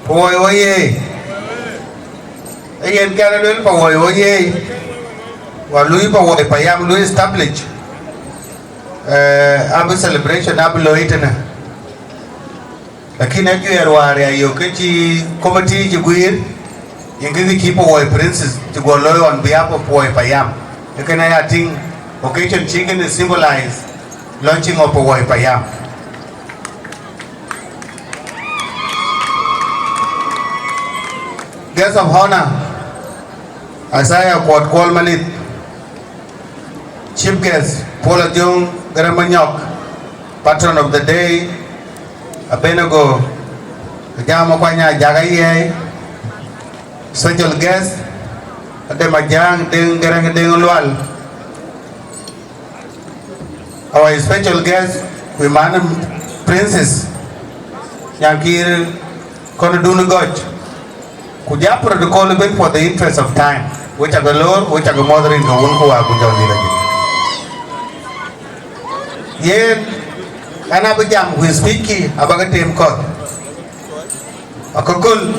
Pawuoi. Again, Canada, Pawuoi. While Louis Pawuoi Payam Louis established Abu celebration Abu Loitana. Lakini ajua wale ayokechi committee jiguir yengezi ki Pawuoi Princess to go loyal on behalf of Pawuoi Payam. You can I think occasion chicken is symbolize launching of Pawuoi Payam. Guest of honor, Isaiah Quad Kolmanit, Chief Guest, Paula Jung Garamanyok, Patron of the Day, Abenago, Jama Kwanya Jagaye, Special Guest, Ademajang Ding Garang Ding Lual. Our special guest, Wimanam Princess, Yankir Konadunu Goch. Kuja protocol even for the interest of time, which are the Lord, which are the mother in the Wunku Abuja. Yet, Anabijam, who is speaking about a team called Akokul.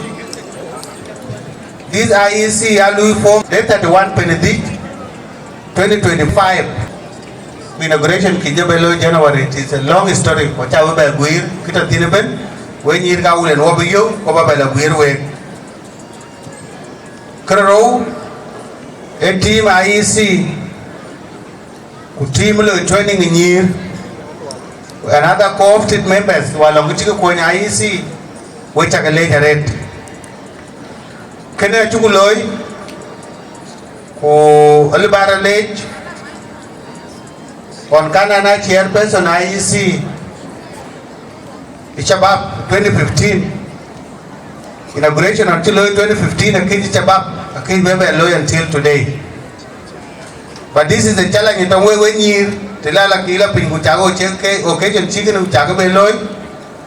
This IEC Alu form date 31 Benedict 2025. Inauguration Kijabelo January. It is a long story. Whatever by Guir, Kita Tinaben, when you go and Wabiyo, over by the Guir way. Karo, a team IEC, who team training in year, another co-opted members, while on which you go in IEC, which are later rate. Kena Chukuloi, who Alibara Lake, on Kanana chairperson IEC, it's about 2015. Inauguration until 2015, a kid chabab, a kid member until today. But this is the challenge in the way when you Tilala Kila Pinguchago check occasion chicken of Chagabeloy,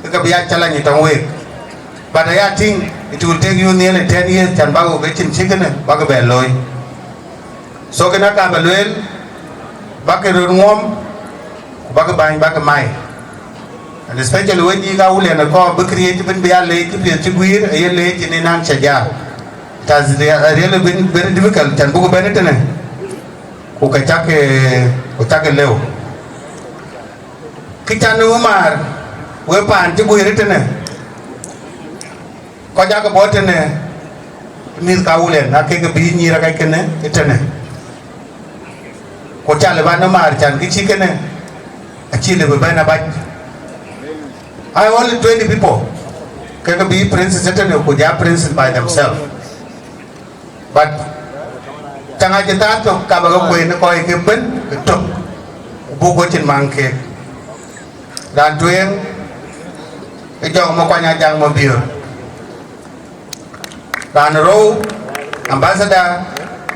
it can be a challenge in the way. But I think it will take you nearly 10 years and Bago getting chicken and Bagabeloy. So can I come a little Bakarun warm, Bagabine Bagamai. And especially when you go and a car be created be a late to be a chiguir, a late in an Chaja. It has really been very difficult. And Bugo Benetton, Ukachake Leo Kitanu Umar, Wepan, Chiguiritane, Kojaka Botane, Miss Kaulen, I take a bee near a Kakane, Itane. Kochalabana Marchan, Kichikane, a chili with Benabite. I only 20 people can be princes princess by themselves. But Tangajatato Kabago in the Koi Kippen, the top Bugochin Monkey. Rantuing a young Mokanya Jang Mobile. Ranaro, Ambassador,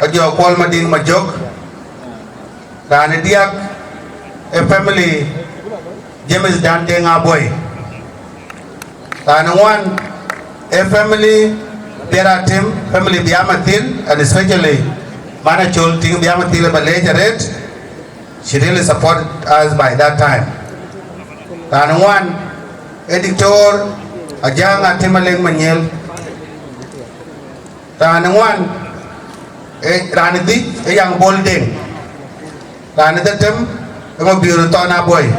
a Joe Paul Madin Majok, Ranadiak, a family, James Danteng Aboy. And one, a family, there are team, family Biamatil, and especially Manachul Ting Biamatil, but later it, she really supported us by that time. And one, editor, a young Abit Mayen Manyang. And one, Ranadi, a young Bolding. Ranada Tim, a Burutona boy.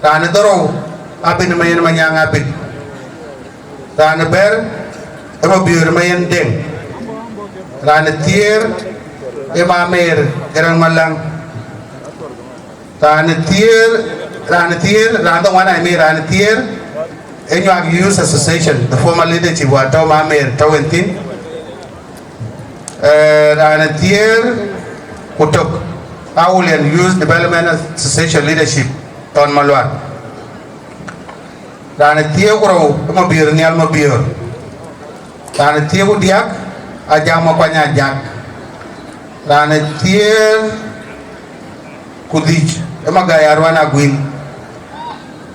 Ranadoro. Abit Mayen Manyang Abit. Rana Bear, Abit Mayen Ding. Rana Tier, Emma Mayer, Gerang Malang. Rana Tier, Rana one I made Rana Tier, and you have used association, the former leadership was Toma Mayer, Tawentin. Rana Tier, who took Aulian Youth Development Association leadership, Ton Malwan. Rana Tiagro, Mobile, Nial Mobile. Rana Tiago Diak, Ajama Kwanya Jack. Rana Tier Kudich, Emagaya Rwana Gwin.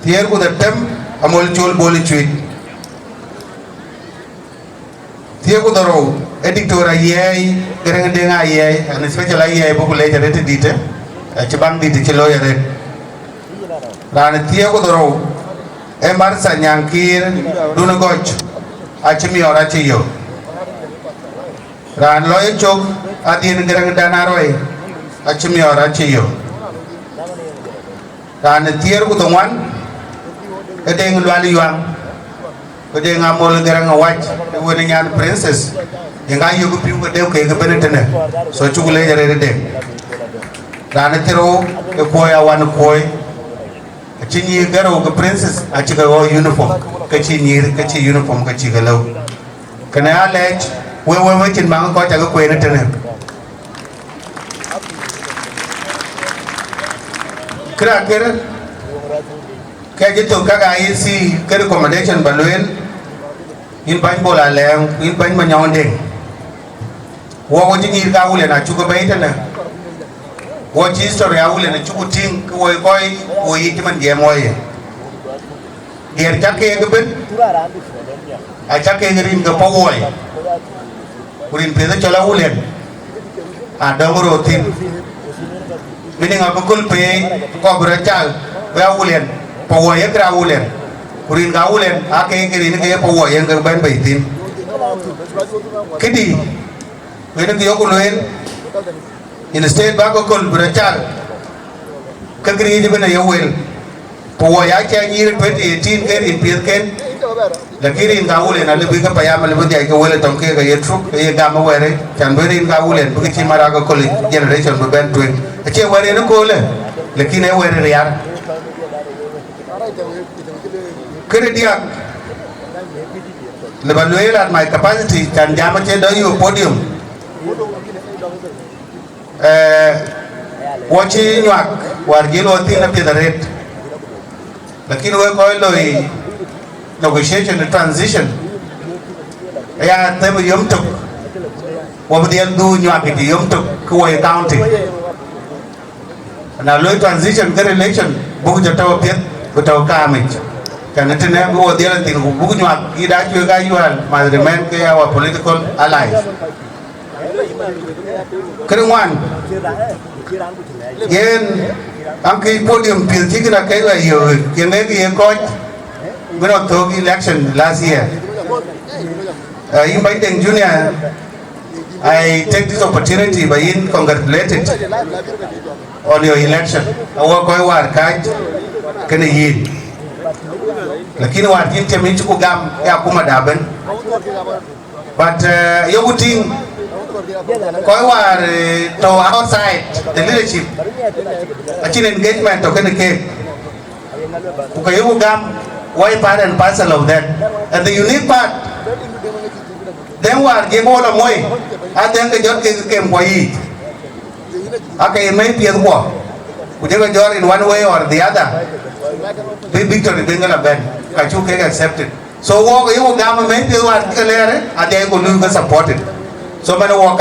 Tier with the Tem, Amolchol Bolichuit. Tiago the Row, Editor Ayay, Geranga Ayay, and especially Ayay populated at Dita, Chabang Dita Chiloya. Rana Tiago the Row. Emarsa Nyankir Dunagoch Achimi or Achiyo Ran Loy Chok Adin Grandanaroi Achimi or Achiyo Ran the Tier with the one a dang Lualiang a dang Amol Garanga White the wedding young princess in Gayu people de Benetene so Chukule every day Ranatero a Koya one koi a Chini Garo the princess Achigo uniform Kachi uniform Kachigalo can I allege we were waiting Mango Tago Quentin Cracker Kajito Kaga IEC Kari accommodation Baluel in Banbola Lam in Ban Manyang what would you need Gaul and Achuka Baitana? What history I will and a chukuting koi or Hitman Gamoy. Dear Jackie Gabin, I Jackie in the Pawuoi. We're in Pedrola Wulen. A Domoro Tim. Meaning of a good pay, Cobra Child, where Wulen, Pawuoi Wulen. We're in Gaulen, Ake in the Pawuoi and Gaban Baitin. Kitty, when the Yokulen. In the state back of Brachal, Kakri even a Yowel, Pawuoi year 2018 in Pirken, the Kiri in Gaul and a little bit of Payama, the Gawel Tonka, a troop, a Gamma Were, Canberra in Gaul and Bukimaraga College generation to Ben Twin. A chair were in a cola, the Kine were in the yard. Kiridiak, Lebanuel at my capacity can damage a podium. Watching work, were Gilo thin up the rate. The Kilo Coil negotiation, the transition. Yeah, they were Yum took. What would they do in York? Yum took Kuwait County. And now, low transition, the relation, Bukata Pit, with our carnage. Can it never go the other thing? Bukunak, he died to a guy you must remain our political allies. One Yen Uncle Podium Pilchika Kaya, you can make a court. We not talk election last year. Inviting Junior, I take this opportunity by in congratulated on your election. Our Koiwa Kaj can yield. Lakini wa jinsi michuku gam ya kumadaben. But you would think Koiwa to outside the leadership. Achin engagement to can cake. Ukayu gam why part and parcel of that. And the unique part, then what gave all of way. I think the judge came for it. Okay, it may be a war. Whichever judge in one way or the other. Big victory being a band. Kachuke accepted. So walk you government, you are clear, and they will support it. So many walk